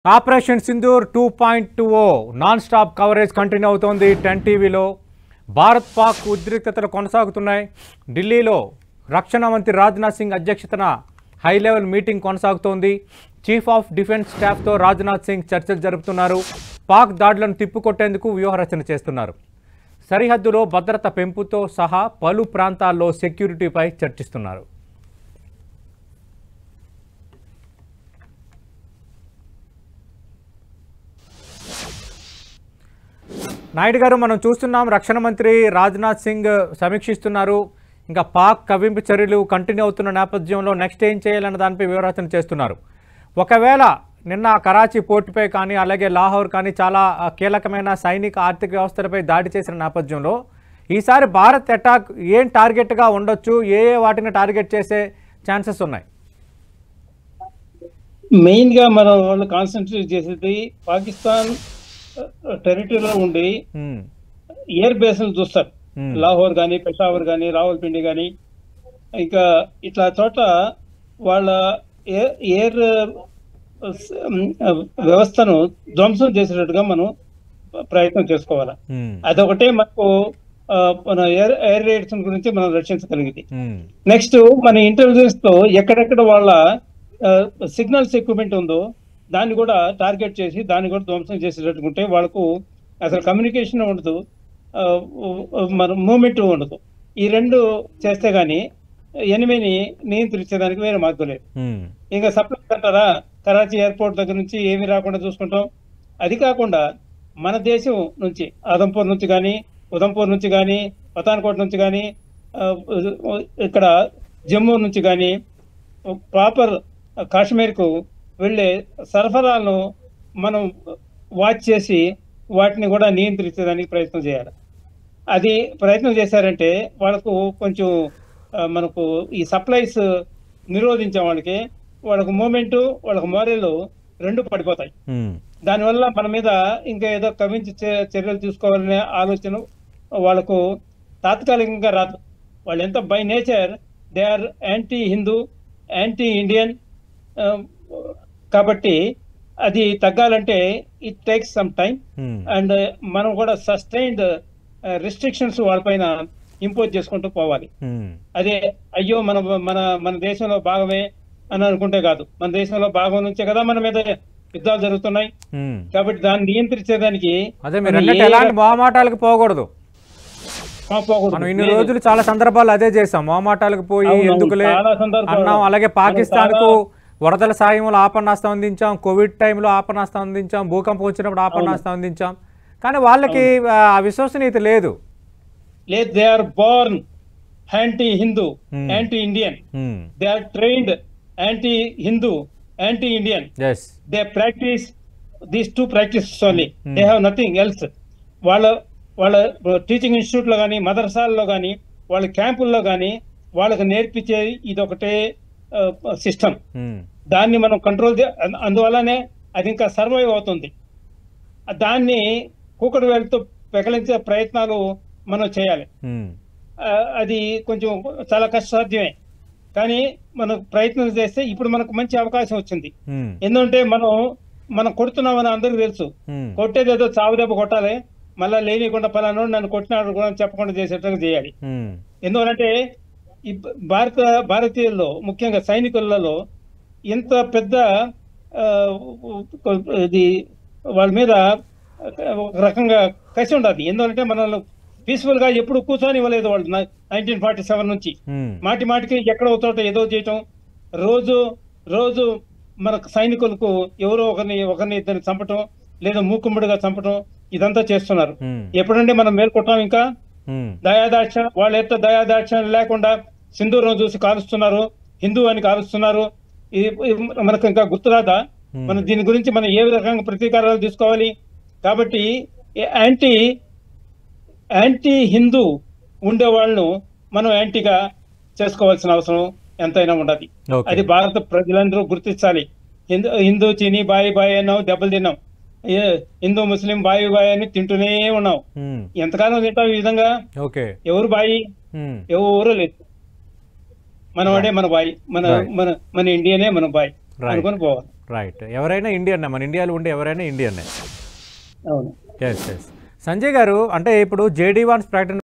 Operation Sindoor 2.20 non stop coverage continue అవుతోంది 10 టీవీలో. భారత్ పాక్ ఉద్రిక్తతలు కొనసాగుతున్నాయి. ఢిల్లీలో రక్షణ మంత్రి రాజ్నాథ్ సింగ్ అధ్యక్షతన హై లెవెల్ మీటింగ్ కొనసాగుతోంది. చీఫ్ ఆఫ్ డిఫెన్స్ స్టాఫ్తో రాజ్నాథ్ సింగ్ చర్చలు జరుపుతున్నారు. పాక్ దాడులను తిప్పుకొట్టేందుకు వ్యూహరచన చేస్తున్నారు. సరిహద్దులో భద్రత పెంపుతో సహా పలు ప్రాంతాల్లో సెక్యూరిటీపై చర్చిస్తున్నారు. నాయుడు గారు, మనం చూస్తున్నాం రక్షణ మంత్రి రాజ్నాథ్ సింగ్ సమీక్షిస్తున్నారు. ఇంకా పాక్ కవ్వింపు చర్యలు కంటిన్యూ అవుతున్న నేపథ్యంలో నెక్స్ట్ ఏం చేయాలన్న దానిపై వివరణ చేస్తున్నారు. ఒకవేళ నిన్న కరాచీ పోర్టుపై కానీ అలాగే లాహోర్ కానీ చాలా కీలకమైన సైనిక ఆర్థిక వ్యవస్థలపై దాడి చేసిన నేపథ్యంలో ఈసారి భారత్ అటాక్ ఏం టార్గెట్గా ఉండొచ్చు, ఏ వాటిని టార్గెట్ చేసే ఛాన్సెస్ ఉన్నాయి? మెయిన్గా మనం వాళ్ళు కాన్సన్ట్రేట్ చేసేది పాకిస్తాన్ టెరిటరీలో ఉండి ఎయిర్ బేస్లు చూస్తారు. లాహోర్ కానీ, పెషావర్ కానీ, రావల్పిండి కానీ, ఇంకా ఇట్లా చోట వాళ్ళ ఎయిర్ వ్యవస్థను ధ్వంసం చేసేటట్టుగా మనం ప్రయత్నం చేసుకోవాలి. అదొకటే మనకు మన ఎయిర్ రైడ్స్ గురించి మనం రక్షించగలిగింది. నెక్స్ట్ మన ఇంటెలిజెన్స్ తో ఎక్కడెక్కడ వాళ్ళ సిగ్నల్స్ ఎక్విప్మెంట్ ఉందో దాన్ని కూడా టార్గెట్ చేసి దాన్ని కూడా ధ్వంసం చేసేటట్టుకుంటే వాళ్ళకు అసలు కమ్యూనికేషన్ ఉండదు, మన మూమెంట్ ఉండదు. ఈ రెండు చేస్తే గానీ ఎనిమిని నియంత్రించేదానికి వేరే మార్గం లేదు. ఇంకా సప్లైస్ అంటారా, కరాచీ ఎయిర్పోర్ట్ దగ్గర నుంచి ఏమి రాకుండా చూసుకుంటాం. అది కాకుండా మన దేశం నుంచి ఆదంపూర్ నుంచి కానీ, ఉదంపూర్ నుంచి కానీ, పతాన్కోట్ నుంచి కానీ, ఇక్కడ జమ్మూ నుంచి కానీ ప్రాపర్ కాశ్మీర్కు వెళ్ళే సరఫరాలను మనం వాచ్ చేసి వాటిని కూడా నియంత్రించడానికి ప్రయత్నం చేయాలి. అది ప్రయత్నం చేశారంటే వాళ్ళకు కొంచెం మనకు ఈ సప్లైస్ నిరోధించే వాళ్ళకి మూమెంటు, వాళ్ళకు మోరల్ రెండు పడిపోతాయి. దానివల్ల మన మీద ఇంకా ఏదో కవించి చర్యలు తీసుకోవాలనే ఆలోచన వాళ్ళకు తాత్కాలికంగా రాదు. వాళ్ళు ఎంత by nature they are anti Hindu, anti Indian. కాబట్టి అది తగ్గాలంటే it takes some time. And మనం కూడా సస్టైన్డ్ రిస్ట్రిక్షన్స్ వాళ్ళపైన ఇంపోజ్ చేసుకుంటూ పోవాలి. అదే అయ్యో మన మన మన దేశంలో భాగమే అని అనుకుంటే కాదు. మన దేశంలో భాగం నుంచే కదా మన మీద యుద్ధాలు జరుగుతున్నాయి. కాబట్టి దాన్ని నియంత్రించేదానికి మొహమాటాలకు పోకూడదు. ఇన్ని రోజులు చాలా సందర్భాలు అదే చేసాం, మొహమాటాలకు పోయి ఎందుకులే అన్నాం. అలాగే పాకిస్తాన్ కు వరదల సాయంలో ఆపన్నాస్తం అందించాం, కోవిడ్ టైంలో ఆపన్నాస్తం అందించాం, భూకంపం వచ్చినప్పుడు ఆపన్నాస్తం అందించాం. కానీ వాళ్ళకి ఆ విశ్వసనీయత లేదు. They are born anti Hindu, anti Indian. They are trained anti Hindu, anti Indian. They practice these two practices only. They have nothing else. వాళ్ళ టీచింగ్ ఇన్స్టిట్యూట్ లో కానీ, మదర్సాల్లో కానీ, వాళ్ళ క్యాంపుల్లో కానీ వాళ్ళకి నేర్పించేది ఇదొకటే సిస్టమ్. దాన్ని మనం కంట్రోల్ అందువల్లనే అది ఇంకా సర్వైవ్ అవుతుంది. దాన్ని కూకటి వేలతో పెకలించే ప్రయత్నాలు మనం చేయాలి. అది కొంచెం చాలా కష్టసాధ్యమే, కానీ మనం ప్రయత్నం చేస్తే ఇప్పుడు మనకు మంచి అవకాశం వచ్చింది. ఎందుకంటే మనం కొడుతున్నామని అందరికీ తెలుసు. కొట్టేది ఏదో చావు దెబ్బ కొట్టాలి, మళ్ళా లేనికుండా పలానోడు నన్ను కొట్టినాడు కూడా చెప్పకుండా చేసేట్టుగా చేయాలి. ఎందుకంటే ఈ భారతీయుల్లో ముఖ్యంగా సైనికులలో ఎంత పెద్ద ఇది వాళ్ళ మీద ఒక రకంగా కసి ఉండదు. ఎందుకంటే మనల్ని పీస్ఫుల్ గా ఎప్పుడు కూర్చొని ఇవ్వలేదు వాళ్ళు. 1947 నుంచి మాటికి ఎక్కడో చోట ఏదో చేయటం, రోజు మన సైనికులకు ఎవరో ఒకరిని ఇద్దరిని చంపటం, లేదా మూకుమ్మడిగా చంపటం, ఇదంతా చేస్తున్నారు. ఎప్పుడంటే మనం మేల్కొట్టాం. ఇంకా దయాదాక్ష వాళ్ళ ఎంత దయాదాక్ష లేకుండా సింధూరం చూసి కాలుస్తున్నారు, హిందూ అని కాలుస్తున్నారు. మనకు ఇంకా గుర్తురాదా? మనం దీని గురించి మనం ఏ రకంగా ప్రతీకారాలు తీసుకోవాలి? కాబట్టి యాంటీ హిందూ ఉండే వాళ్ళను మనం యాంటీగా చేసుకోవాల్సిన అవసరం ఎంతైనా ఉండదు. అది భారత ప్రజలందరూ గుర్తించాలి. హిందూ చీనీ బాయి బాయి అన్నావు, దెబ్బలు తిన్నాం. హిందూ ముస్లిం బాయి బాయి అని తింటూనే ఉన్నాం. ఎంతకాలం తింటాం ఈ విధంగా? ఎవరు బాయి? ఎవరు లేదు. మనవాడే మన బాయి, మన ఇండియానే మన బాయి అనుకొని పోవాలి. రైట్, ఎవరైనా ఇండియన్, మన ఇండియాలో ఉండే ఎవరైనా ఇండియన్. అవును. Yes yes. సంజయ్ గారు, అంటే ఇప్పుడు JD1 ప్రకటన